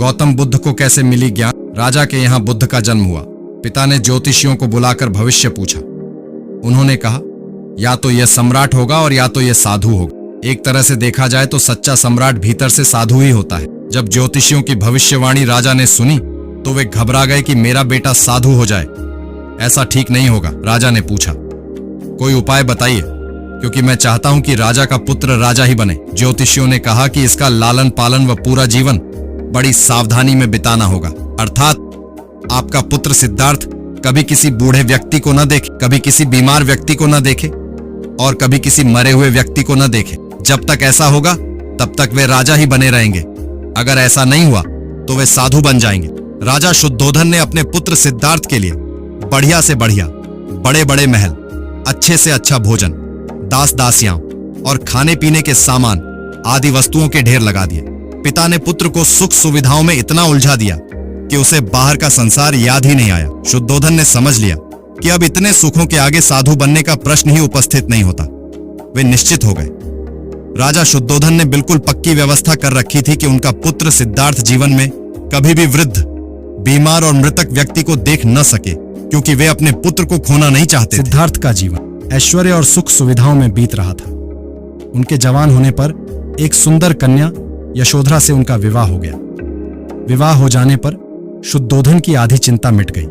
गौतम बुद्ध को कैसे मिली ज्ञान? राजा के यहाँ बुद्ध का जन्म हुआ। पिता ने ज्योतिषियों को बुलाकर भविष्य पूछा। उन्होंने कहा, या तो यह सम्राट होगा और या तो यह साधु होगा। एक तरह से देखा जाए तो सच्चा सम्राट भीतर से साधु ही होता है। जब ज्योतिषियों की भविष्यवाणी राजा ने सुनी तो वे घबरा गए कि मेरा बेटा साधु हो जाए। ऐसा ठीक नहीं होगा। राजा ने पूछा, कोई उपाय बताइए, क्योंकि मैं चाहता हूं कि राजा का पुत्र राजा ही बने। ज्योतिषियों ने कहा कि इसका लालन पालन व पूरा जीवन बड़ी सावधानी में बिताना होगा। अर्थात आपका पुत्र सिद्धार्थ कभी किसी बूढ़े व्यक्ति को न देखे, कभी किसी बीमार व्यक्ति को न देखे और कभी किसी मरे हुए व्यक्ति को न देखे। जब तक ऐसा होगा तब तक वे राजा ही बने रहेंगे। अगर ऐसा नहीं हुआ तो वे साधु बन जाएंगे। राजा शुद्धोधन ने अपने पुत्र सिद्धार्थ के लिए बढ़िया से बढ़िया, बड़े बड़े महल, अच्छे से अच्छा भोजन, दास दासियां और खाने पीने के सामान आदि वस्तुओं के ढेर लगा दिए। पिता ने पुत्र को सुख सुविधाओं में इतना उलझा दिया कि उसे बाहर का संसार याद ही नहीं आया। शुद्धोधन ने समझ लिया कि अब इतने सुखों के आगे साधु बनने का प्रश्न ही उपस्थित नहीं होता। वे निश्चित हो गए। राजा शुद्धोधन ने बिल्कुल पक्की व्यवस्था कर रखी थी कि उनका पुत्र सिद्धार्थ जीवन में कभी भी वृद्ध, बीमार और मृतक व्यक्ति को देख न सके, क्योंकि वे अपने पुत्र को खोना नहीं चाहते। सिद्धार्थ का जीवन ऐश्वर्य और सुख सुविधाओं में बीत रहा था। उनके जवान होने पर एक सुंदर कन्या यशोधरा से उनका विवाह हो गया। विवाह हो जाने पर शुद्धोधन की आधी चिंता मिट गई।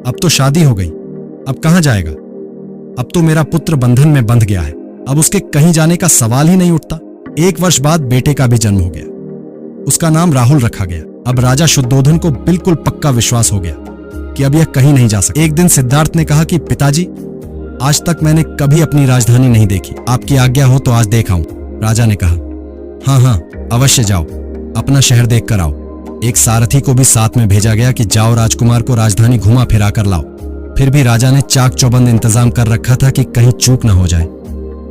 अब तो शादी हो गई, अब कहां जाएगा? अब तो मेरा पुत्र बंधन में बंध गया है, अब उसके कहीं जाने का सवाल ही नहीं उठता। 1 वर्ष बाद बेटे का भी जन्म हो गया। उसका नाम राहुल रखा गया। अब राजा शुद्धोधन को बिल्कुल पक्का विश्वास हो गया कि अब यह कहीं नहीं जा सकता। एक दिन सिद्धार्थ ने कहा कि पिताजी, आज तक मैंने कभी अपनी राजधानी नहीं देखी, आपकी आज्ञा हो तो आज देख आऊं। राजा ने कहा, हाँ हाँ अवश्य जाओ, अपना शहर देख कर आओ। एक सारथी को भी साथ में भेजा गया कि जाओ राजकुमार को राजधानी घुमा फिरा कर लाओ। फिर भी राजा ने चाक चौबंद इंतजाम कर रखा था कि कहीं चूक न हो जाए।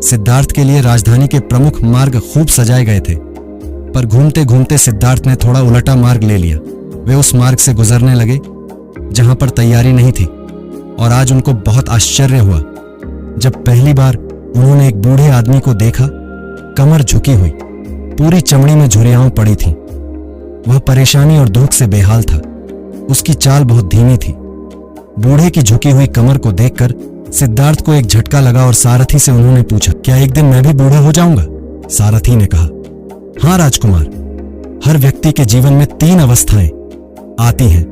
सिद्धार्थ के लिए राजधानी के प्रमुख मार्ग खूब सजाए गए थे, पर घूमते घूमते सिद्धार्थ ने थोड़ा उलटा मार्ग ले लिया। वे उस मार्ग से गुजरने लगे जहां पर तैयारी नहीं थी, और आज उनको बहुत आश्चर्य हुआ जब पहली बार उन्होंने एक बूढ़े आदमी को देखा। कमर झुकी हुई, पूरी चमड़ी में झुर्रियां पड़ी थीं। वह परेशानी और दुख से बेहाल था। उसकी चाल बहुत धीमी थी। बूढ़े की झुकी हुई कमर को देखकर सिद्धार्थ को एक झटका लगा और सारथी से उन्होंने पूछा, क्या एक दिन मैं भी बूढ़ा हो जाऊंगा? सारथी ने कहा, हाँ राजकुमार, हर व्यक्ति के जीवन में 3 अवस्थाएं आती हैं,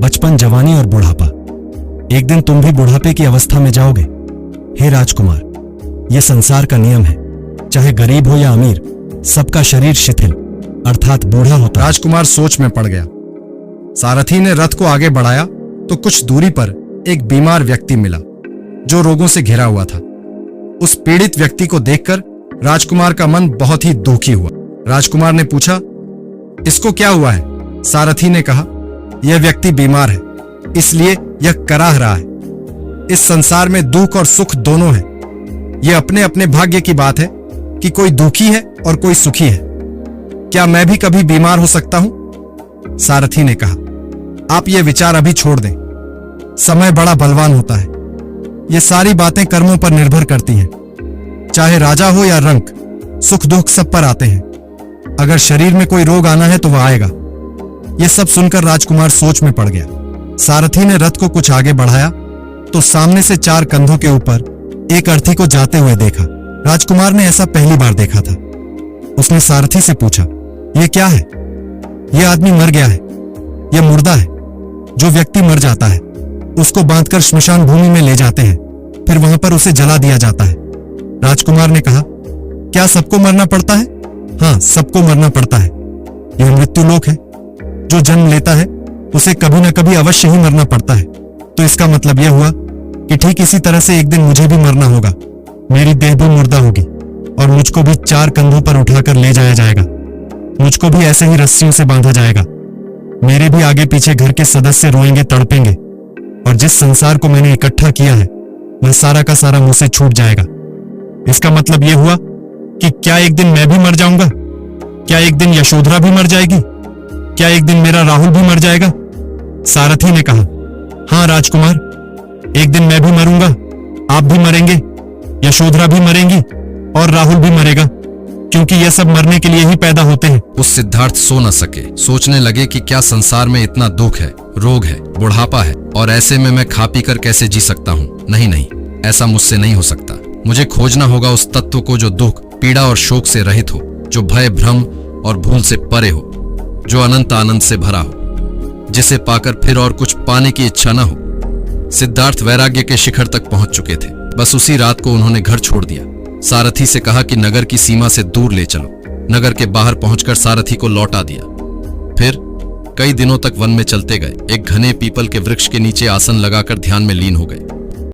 बचपन, जवानी और बुढ़ापा। एक दिन तुम भी बुढ़ापे की अवस्था में जाओगे। हे राजकुमार, यह संसार का नियम है, चाहे गरीब हो या अमीर, सबका शरीर शिथिल अर्थात बूढ़ा होता है। राजकुमार सोच में पड़ गया। सारथी ने रथ को आगे बढ़ाया तो कुछ दूरी पर एक बीमार व्यक्ति मिला जो रोगों से घिरा हुआ था। उस पीड़ित व्यक्ति को देखकर राजकुमार का मन बहुत ही दुखी हुआ। राजकुमार ने पूछा, इसको क्या हुआ है? सारथी ने कहा, यह व्यक्ति बीमार है, इसलिए यह कराह रहा है। इस संसार में दुख और सुख दोनों हैं। यह अपने अपने भाग्य की बात है कि कोई दुखी है और कोई सुखी है। क्या मैं भी कभी बीमार हो सकता हूं? सारथी ने कहा, आप ये विचार अभी छोड़ दें। समय बड़ा बलवान होता है। ये सारी बातें कर्मों पर निर्भर करती हैं। चाहे राजा हो या रंक, सुख दुख सब पर आते हैं। अगर शरीर में कोई रोग आना है तो वह आएगा। यह सब सुनकर राजकुमार सोच में पड़ गया। सारथी ने रथ को कुछ आगे बढ़ाया तो सामने से 4 कंधों के ऊपर एक अर्थी को जाते हुए देखा। राजकुमार ने ऐसा पहली बार देखा था। उसने सारथी से पूछा, यह क्या है? यह आदमी मर गया है, यह मुर्दा है। जो व्यक्ति मर जाता है उसको बांधकर श्मशान भूमि में ले जाते हैं, फिर वहां पर उसे जला दिया जाता है। राजकुमार ने कहा, क्या सबको मरना पड़ता है? हाँ, सबको मरना पड़ता है। यह मृत्यु लोक है। जो जन्म लेता है उसे कभी न कभी अवश्य ही मरना पड़ता है। तो इसका मतलब यह हुआ कि ठीक इसी तरह से एक दिन मुझे भी मरना होगा। मेरी देह भी मुर्दा होगी और मुझको भी 4 कंधों पर उठाकर ले जाया जाएगा। मुझको भी ऐसे ही रस्सियों से बांधा जाएगा। मेरे भी आगे पीछे घर के सदस्य रोएंगे, तड़पेंगे, और जिस संसार को मैंने इकट्ठा किया है वह सारा का सारा मुझसे छूट जाएगा। इसका मतलब यह हुआ कि क्या एक दिन मैं भी मर जाऊंगा? क्या एक दिन यशोधरा भी मर जाएगी? क्या एक दिन मेरा राहुल भी मर जाएगा? सारथी ने कहा, हाँ राजकुमार, एक दिन मैं भी मरूंगा, आप भी मरेंगे, यशोधरा भी मरेंगी और राहुल भी मरेगा, क्योंकि यह सब मरने के लिए ही पैदा होते हैं। उस सिद्धार्थ सो न सके। सोचने लगे कि क्या संसार में इतना दुख है, रोग है, बुढ़ापा है, और ऐसे में मैं खा पी कर कैसे जी सकता हूँ। नहीं नहीं, ऐसा मुझसे नहीं हो सकता। मुझे खोजना होगा उस तत्व को जो दुख, पीड़ा और शोक से रहित हो, जो भय, भ्रम और भूल से परे हो, जो अनंत आनंद से भरा हो, जिसे पाकर फिर और कुछ पाने की इच्छा न हो। सिद्धार्थ वैराग्य के शिखर तक पहुंच चुके थे। बस उसी रात को उन्होंने घर छोड़ दिया। सारथी से कहा कि नगर की सीमा से दूर ले चलो। नगर के बाहर पहुंचकर सारथी को लौटा दिया। फिर कई दिनों तक वन में चलते गए। एक घने पीपल के वृक्ष के नीचे आसन लगाकर ध्यान में लीन हो गए।